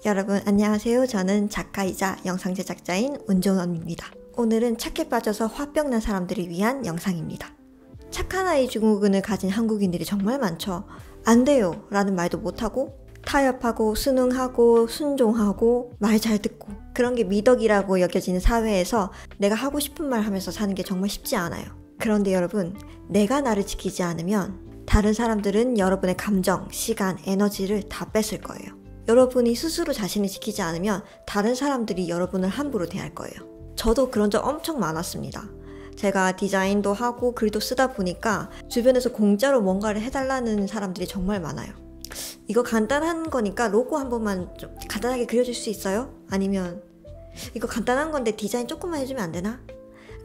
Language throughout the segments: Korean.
여러분 안녕하세요. 저는 작가이자 영상 제작자인 운전원입니다. 오늘은 착해 빠져서 화병 난 사람들을 위한 영상입니다. 착한 아이 증후군을 가진 한국인들이 정말 많죠. 안 돼요 라는 말도 못하고 타협하고 순응하고 순종하고 말 잘 듣고 그런 게 미덕이라고 여겨지는 사회에서 내가 하고 싶은 말 하면서 사는 게 정말 쉽지 않아요. 그런데 여러분, 내가 나를 지키지 않으면 다른 사람들은 여러분의 감정, 시간, 에너지를 다 뺏을 거예요. 여러분이 스스로 자신을 지키지 않으면 다른 사람들이 여러분을 함부로 대할 거예요. 저도 그런 적 엄청 많았습니다. 제가 디자인도 하고 글도 쓰다 보니까 주변에서 공짜로 뭔가를 해달라는 사람들이 정말 많아요. 이거 간단한 거니까 로고 한 번만 좀 간단하게 그려줄 수 있어요? 아니면 이거 간단한 건데 디자인 조금만 해주면 안 되나?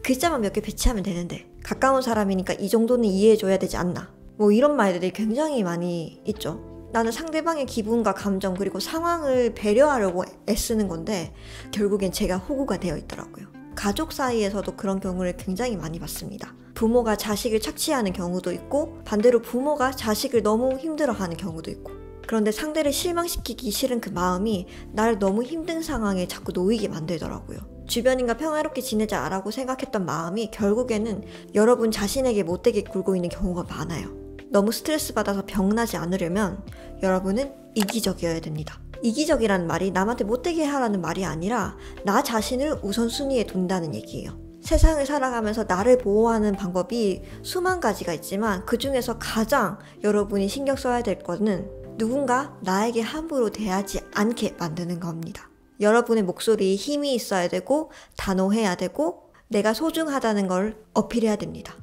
글자만 몇 개 배치하면 되는데 가까운 사람이니까 이 정도는 이해해줘야 되지 않나? 뭐 이런 말들이 굉장히 많이 있죠. 나는 상대방의 기분과 감정 그리고 상황을 배려하려고 애쓰는 건데 결국엔 제가 호구가 되어 있더라고요. 가족 사이에서도 그런 경우를 굉장히 많이 봤습니다. 부모가 자식을 착취하는 경우도 있고 반대로 부모가 자식을 너무 힘들어하는 경우도 있고, 그런데 상대를 실망시키기 싫은 그 마음이 나를 너무 힘든 상황에 자꾸 놓이게 만들더라고요. 주변인과 평화롭게 지내자라고 생각했던 마음이 결국에는 여러분 자신에게 못되게 굴고 있는 경우가 많아요. 너무 스트레스 받아서 병나지 않으려면 여러분은 이기적이어야 됩니다. 이기적이라는 말이 남한테 못되게 하라는 말이 아니라 나 자신을 우선순위에 둔다는 얘기예요. 세상을 살아가면서 나를 보호하는 방법이 수만 가지가 있지만 그 중에서 가장 여러분이 신경 써야 될 거는 누군가 나에게 함부로 대하지 않게 만드는 겁니다. 여러분의 목소리에 힘이 있어야 되고 단호해야 되고 내가 소중하다는 걸 어필해야 됩니다.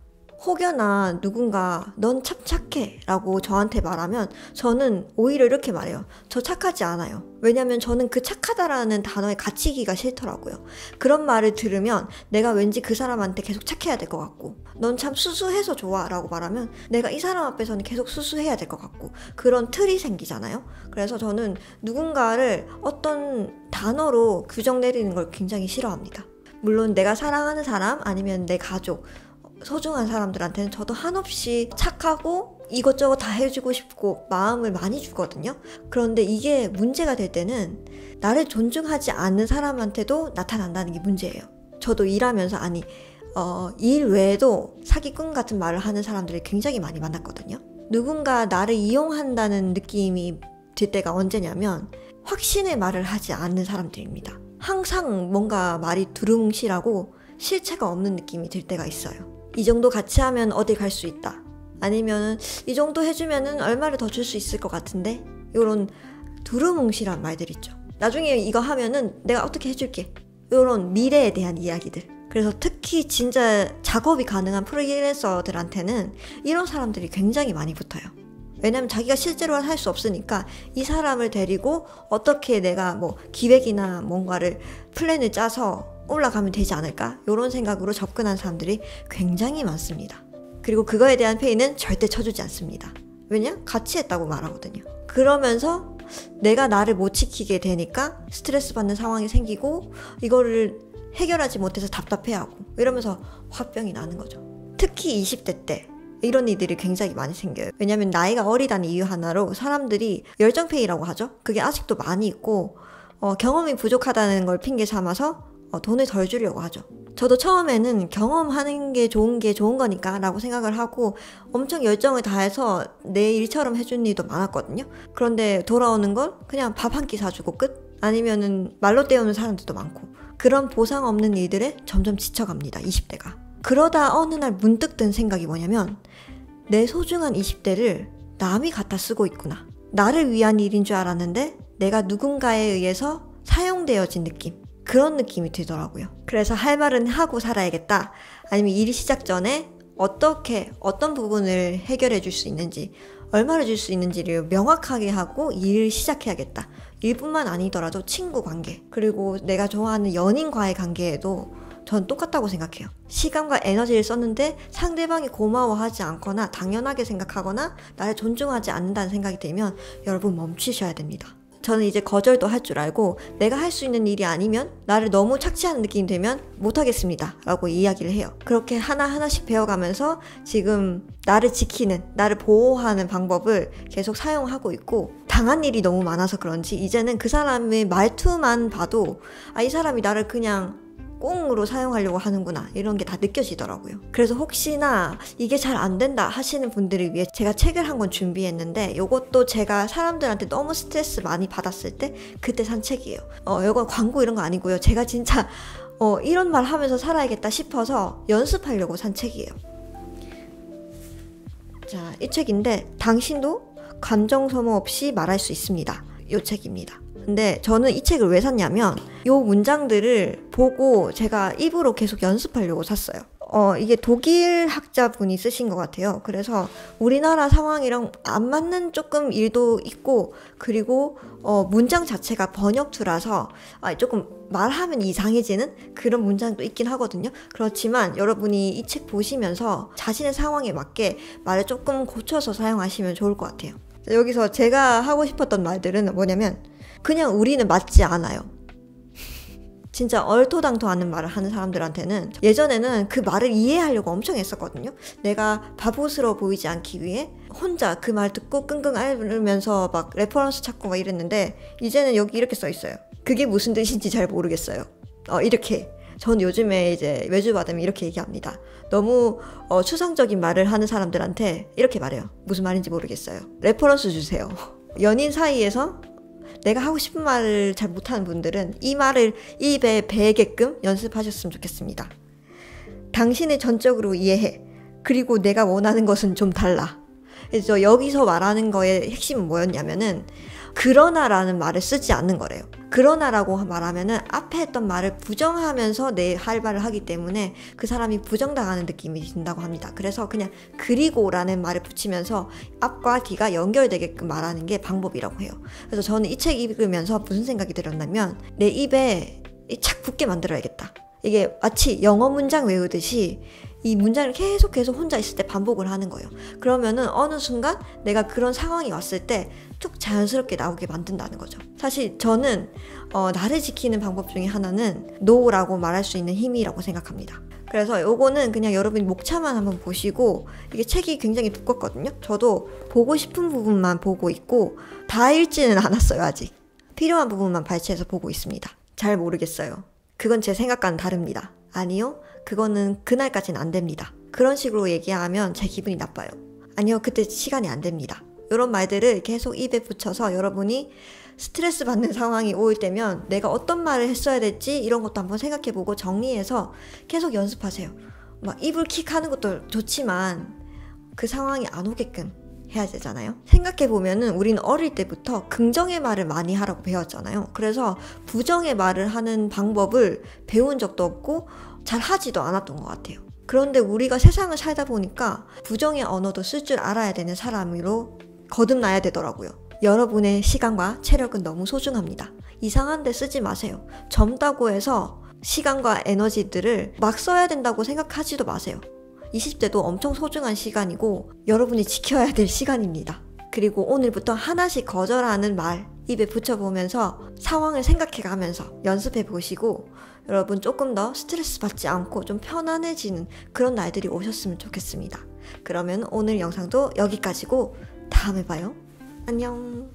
혹여나 누군가 넌 참 착해 라고 저한테 말하면 저는 오히려 이렇게 말해요. 저 착하지 않아요. 왜냐면 저는 그 착하다라는 단어에 갇히기가 싫더라고요. 그런 말을 들으면 내가 왠지 그 사람한테 계속 착해야 될 것 같고, 넌 참 수수해서 좋아 라고 말하면 내가 이 사람 앞에서는 계속 수수해야 될 것 같고, 그런 틀이 생기잖아요. 그래서 저는 누군가를 어떤 단어로 규정 내리는 걸 굉장히 싫어합니다. 물론 내가 사랑하는 사람 아니면 내 가족, 소중한 사람들한테는 저도 한없이 착하고 이것저것 다 해주고 싶고 마음을 많이 주거든요. 그런데 이게 문제가 될 때는 나를 존중하지 않는 사람한테도 나타난다는 게 문제예요. 저도 일하면서 일 외에도 사기꾼 같은 말을 하는 사람들을 굉장히 많이 만났거든요. 누군가 나를 이용한다는 느낌이 들 때가 언제냐면 확신의 말을 하지 않는 사람들입니다. 항상 뭔가 말이 두루뭉실하고 실체가 없는 느낌이 들 때가 있어요. 이 정도 같이 하면 어디 갈 수 있다. 아니면 이 정도 해주면 얼마를 더 줄 수 있을 것 같은데? 이런 두루뭉실한 말들 있죠. 나중에 이거 하면은 내가 어떻게 해줄게. 이런 미래에 대한 이야기들. 그래서 특히 진짜 작업이 가능한 프리랜서들한테는 이런 사람들이 굉장히 많이 붙어요. 왜냐면 자기가 실제로 할 수 없으니까 이 사람을 데리고 어떻게 내가 뭐 기획이나 뭔가를 플랜을 짜서 올라가면 되지 않을까? 이런 생각으로 접근한 사람들이 굉장히 많습니다. 그리고 그거에 대한 페이는 절대 쳐주지 않습니다. 왜냐? 같이 했다고 말하거든요. 그러면서 내가 나를 못 지키게 되니까 스트레스 받는 상황이 생기고 이거를 해결하지 못해서 답답해하고 이러면서 화병이 나는 거죠. 특히 20대 때 이런 일들이 굉장히 많이 생겨요. 왜냐면 나이가 어리다는 이유 하나로 사람들이 열정페이라고 하죠. 그게 아직도 많이 있고 경험이 부족하다는 걸 핑계 삼아서 돈을 덜 주려고 하죠. 저도 처음에는 경험하는 게 좋은 거니까 라고 생각을 하고 엄청 열정을 다해서 내 일처럼 해준 일도 많았거든요. 그런데 돌아오는 건 그냥 밥 한 끼 사주고 끝? 아니면은 말로 때우는 사람들도 많고, 그런 보상 없는 일들에 점점 지쳐갑니다. 20대가. 그러다 어느 날 문득 든 생각이 뭐냐면 내 소중한 20대를 남이 갖다 쓰고 있구나. 나를 위한 일인 줄 알았는데 내가 누군가에 의해서 사용되어진 느낌. 그런 느낌이 들더라고요. 그래서 할 말은 하고 살아야겠다. 아니면 일 시작 전에 어떤 부분을 해결해 줄 수 있는지, 얼마를 줄 수 있는지를 명확하게 하고 일을 시작해야겠다. 일뿐만 아니더라도 친구 관계, 그리고 내가 좋아하는 연인과의 관계에도 전 똑같다고 생각해요. 시간과 에너지를 썼는데 상대방이 고마워하지 않거나 당연하게 생각하거나 나를 존중하지 않는다는 생각이 들면 여러분 멈추셔야 됩니다. 저는 이제 거절도 할 줄 알고 내가 할 수 있는 일이 아니면 나를 너무 착취하는 느낌이 들면 못하겠습니다 라고 이야기를 해요. 그렇게 하나하나씩 배워가면서 지금 나를 지키는, 나를 보호하는 방법을 계속 사용하고 있고, 당한 일이 너무 많아서 그런지 이제는 그 사람의 말투만 봐도 이 사람이 나를 그냥 꽁으로 사용하려고 하는구나, 이런 게 다 느껴지더라고요. 그래서 혹시나 이게 잘 안 된다 하시는 분들을 위해 제가 책을 한 권 준비했는데, 이것도 제가 사람들한테 너무 스트레스 많이 받았을 때 그때 산 책이에요. 이건 광고 이런 거 아니고요. 제가 진짜 이런 말 하면서 살아야겠다 싶어서 연습하려고 산 책이에요. 자, 이 책인데 당신도 감정 소모 없이 말할 수 있습니다. 이 책입니다. 근데 저는 이 책을 왜 샀냐면 이 문장들을 보고 제가 입으로 계속 연습하려고 샀어요. 이게 독일 학자분이 쓰신 것 같아요. 그래서 우리나라 상황이랑 안 맞는 조금 일도 있고, 그리고 문장 자체가 번역투라서 조금 말하면 이상해지는 그런 문장도 있긴 하거든요. 그렇지만 여러분이 이 책 보시면서 자신의 상황에 맞게 말을 조금 고쳐서 사용하시면 좋을 것 같아요. 여기서 제가 하고 싶었던 말들은 뭐냐면, 그냥 우리는 맞지 않아요. 진짜 얼토당토하는 말을 하는 사람들한테는 예전에는 그 말을 이해하려고 엄청 했었거든요. 내가 바보스러워 보이지 않기 위해 혼자 그 말 듣고 끙끙 앓으면서 막 레퍼런스 찾고 막 이랬는데, 이제는 여기 이렇게 써 있어요. 그게 무슨 뜻인지 잘 모르겠어요. 이렇게. 전 요즘에 이제 외주 받으면 이렇게 얘기합니다. 너무 추상적인 말을 하는 사람들한테 이렇게 말해요. 무슨 말인지 모르겠어요. 레퍼런스 주세요. 연인 사이에서 내가 하고 싶은 말을 잘 못하는 분들은 이 말을 입에 배게끔 연습하셨으면 좋겠습니다. 당신을 전적으로 이해해. 그리고 내가 원하는 것은 좀 달라. 그래서 여기서 말하는 거의 핵심은 뭐였냐면은, 그러나라는 말을 쓰지 않는 거래요. 그러나라고 말하면은 앞에 했던 말을 부정하면서 내 할 말을 하기 때문에 그 사람이 부정당하는 느낌이 든다고 합니다. 그래서 그냥 그리고라는 말을 붙이면서 앞과 뒤가 연결되게끔 말하는 게 방법이라고 해요. 그래서 저는 이 책 읽으면서 무슨 생각이 들었냐면, 내 입에 착 붙게 만들어야겠다. 이게 마치 영어 문장 외우듯이 이 문장을 계속 혼자 있을 때 반복을 하는 거예요. 그러면은 어느 순간 내가 그런 상황이 왔을 때 툭 자연스럽게 나오게 만든다는 거죠. 사실 저는 나를 지키는 방법 중에 하나는 노라고 말할 수 있는 힘이라고 생각합니다. 그래서 요거는 그냥 여러분이 목차만 한번 보시고, 이게 책이 굉장히 두껍거든요. 저도 보고 싶은 부분만 보고 있고 다 읽지는 않았어요. 아직 필요한 부분만 발췌해서 보고 있습니다. 잘 모르겠어요. 그건 제 생각과는 다릅니다. 아니요, 그거는 그날까지는 안 됩니다. 그런 식으로 얘기하면 제 기분이 나빠요. 아니요, 그때 시간이 안 됩니다. 이런 말들을 계속 입에 붙여서 여러분이 스트레스 받는 상황이 올 때면 내가 어떤 말을 했어야 될지 이런 것도 한번 생각해보고 정리해서 계속 연습하세요. 막 입을 킥 하는 것도 좋지만 그 상황이 안 오게끔 해야 되잖아요. 생각해보면은 우리는 어릴 때부터 긍정의 말을 많이 하라고 배웠잖아요. 그래서 부정의 말을 하는 방법을 배운 적도 없고 잘 하지도 않았던 것 같아요. 그런데 우리가 세상을 살다 보니까 부정의 언어도 쓸 줄 알아야 되는 사람으로 거듭나야 되더라고요. 여러분의 시간과 체력은 너무 소중합니다. 이상한 데 쓰지 마세요. 젊다고 해서 시간과 에너지들을 막 써야 된다고 생각하지도 마세요. 20대도 엄청 소중한 시간이고 여러분이 지켜야 될 시간입니다. 그리고 오늘부터 하나씩 거절하는 말 입에 붙여보면서 상황을 생각해가면서 연습해 보시고, 여러분 조금 더 스트레스 받지 않고 좀 편안해지는 그런 날들이 오셨으면 좋겠습니다. 그러면 오늘 영상도 여기까지고 다음에 봐요. 안녕.